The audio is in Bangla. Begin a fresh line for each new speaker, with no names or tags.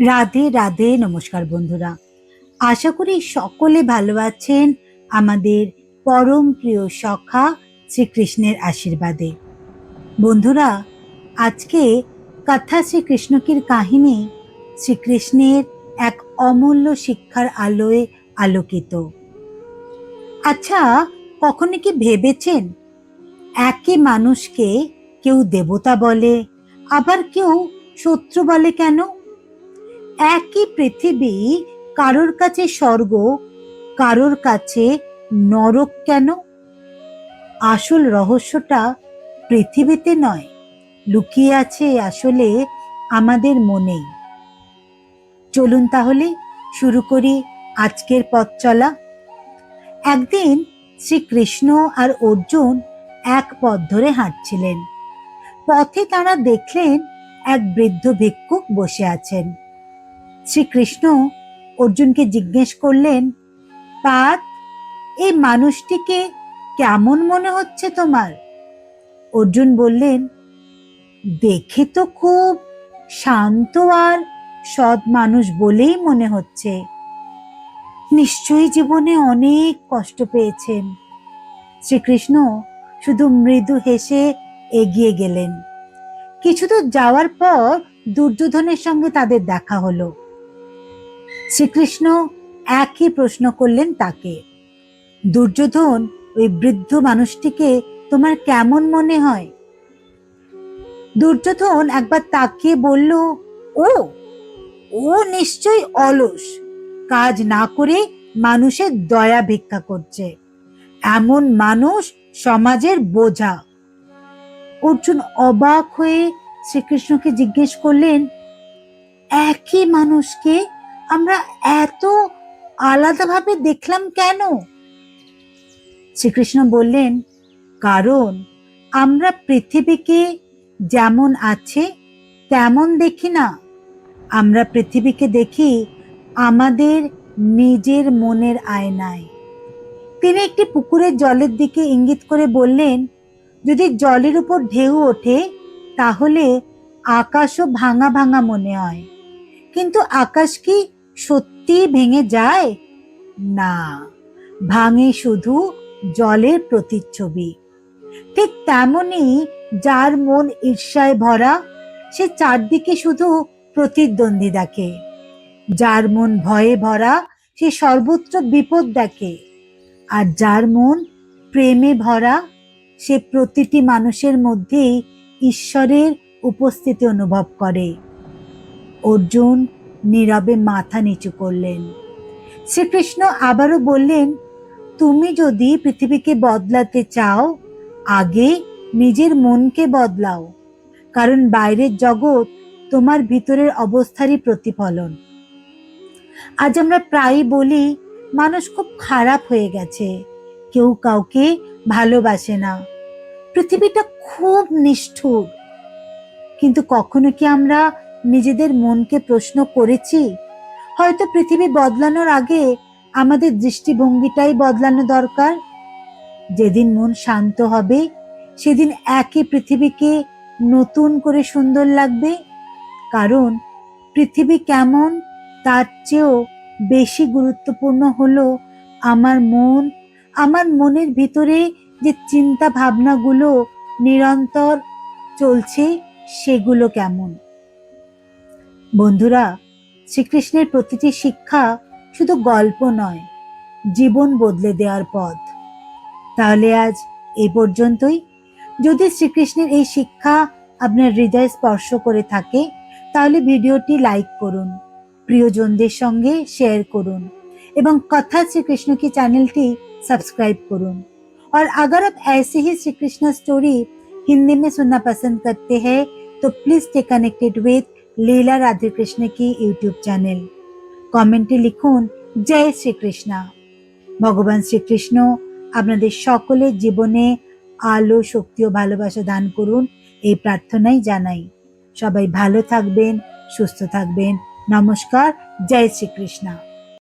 রাধে রাধে। নমস্কার বন্ধুরা, আশা করি সকলে ভালো আছেন আমাদের পরম প্রিয় সখা শ্রীকৃষ্ণের আশীর্বাদে। বন্ধুরা, আজকে কথা শ্রীকৃষ্ণকীর কাহিনী শ্রীকৃষ্ণের এক অমূল্য শিক্ষার আলোয় আলোকিত। আচ্ছা, কখনো কি ভেবেছেন একই মানুষকে কেউ দেবতা বলে, আবার কেউ শত্রু বলে কেন? একই পৃথিবী কারোর কাছে স্বর্গ, কারোর কাছে নরক কেন? আসল রহস্যটা পৃথিবীতে নয়, লুকিয়ে আছে আসলে আমাদের মনেই। চলুন তাহলে শুরু করি আজকের পথ চলা। একদিন শ্রীকৃষ্ণ আর অর্জুন এক পথ ধরে হাঁটছিলেন। পথে তারা দেখলেন এক বৃদ্ধ ভিক্ষুক বসে আছেন। শ্রীকৃষ্ণ অর্জুনকে জিজ্ঞেস করলেন, পার্থ, এই মানুষটিকে কেমন মনে হচ্ছে তোমার? অর্জুন বললেন, দেখে তো খুব শান্ত আর সৎ মানুষ বলেই মনে হচ্ছে। নিশ্চয়ই জীবনে অনেক কষ্ট পেয়েছেন। শ্রীকৃষ্ণ শুধু মৃদু হেসে এগিয়ে গেলেন। কিছু দূর যাওয়ার পর দুর্যোধনের সঙ্গে তাদের দেখা হলো। শ্রীকৃষ্ণ একই প্রশ্ন করলেন তাকে, দুর্যোধন, ওই বৃদ্ধ মানুষটিকে তোমার কেমন মনে হয়? দুর্যোধন একবার তাকিয়ে বলল, ও ও নিশ্চয়ই অলস, কাজ না করে মানুষের দয়া ভিক্ষা করছে। এমন মানুষ সমাজের বোঝা। অর্জুন অবাক হয়ে শ্রীকৃষ্ণকে জিজ্ঞেস করলেন, একই মানুষকে আমরা এত আলাদাভাবে দেখলাম কেন? শ্রীকৃষ্ণ বললেন, কারণ আমরা পৃথিবীকে যেমন আছে তেমন দেখি না। আমরা পৃথিবীকে দেখি আমাদের নিজের মনের আয়নায়। তিনি একটি পুকুরের জলের দিকে ইঙ্গিত করে বললেন, যদি জলের উপর ঢেউ ওঠে তাহলে আকাশও ভাঙা ভাঙা মনে হয়, কিন্তু আকাশ কি সত্যি ভেঙে যায়? না, ভাঙে শুধু জলের প্রতিচ্ছবি। ঠিক তেমনি যার মন ঈর্ষায় ভরা, সে চারদিকে শুধু প্রতিদ্বন্দ্বী দেখে। যার মন ভয়ে ভরা, সে সর্বত্র বিপদ দেখে। আর যার মন প্রেমে ভরা, সে প্রতিটি মানুষের মধ্যেই ঈশ্বরের উপস্থিতি অনুভব করে। অর্জুন নীরবে মাথা নিচু করলেন। শ্রীকৃষ্ণ আবারও বললেন, তুমি যদি পৃথিবীকে বদলাতে চাও, আগে নিজের মনকে বদলাও, কারণ বাইরের জগৎ তোমার ভিতরের অবস্থারই প্রতিফলন। আজ আমরা প্রায়ই বলি, মানুষ খুব খারাপ হয়ে গেছে, কেউ কাউকে ভালোবাসে না, পৃথিবীটা খুব নিষ্ঠুর। কিন্তু কখনো কি আমরা নিজেদের মনকে প্রশ্ন করেছি, হয়তো পৃথিবী বদলানোর আগে আমাদের দৃষ্টিভঙ্গিটাই বদলানো দরকার? যেদিন মন শান্ত হবে, সেদিন একই পৃথিবীকে নতুন করে সুন্দর লাগবে। কারণ পৃথিবী কেমন তার চেয়েও বেশি গুরুত্বপূর্ণ হলো আমার মনের ভিতরে যে চিন্তা ভাবনাগুলো নিরন্তর চলছে, সেগুলো কেমন। বন্ধুরা, শ্রীকৃষ্ণের প্রতিটি শিক্ষা শুধু গল্প নয়, জীবন বদলে দেওয়ার পথ। তাহলে আজ এই পর্যন্তই। যদি শ্রীকৃষ্ণের এই শিক্ষা আপনার হৃদয় স্পর্শ করে থাকে, তাহলে ভিডিওটি লাইক করুন, প্রিয়জনদের সঙ্গে শেয়ার করুন এবং কথা श्री कृष्ण की चैनलটি सब्सक्राइब করুন। और अगर आप ऐसे ही श्री कृष्ण स्टोरी हिंदी में सुनना पसंद करते हैं तो प्लीज स्टे कनेक्टेड विद लीला राधे कृष्ण की यूट्यूब चैनल। কমেন্টে লিখুন, জয় শ্রীকৃষ্ণ। ভগবান শ্রীকৃষ্ণ আপনাদের সকলের জীবনে আলো, শক্তি ও ভালোবাসা দান করুন, এই প্রার্থনাই জানাই। সবাই ভালো থাকবেন, সুস্থ থাকবেন। নমস্কার, জয় শ্রীকৃষ্ণ।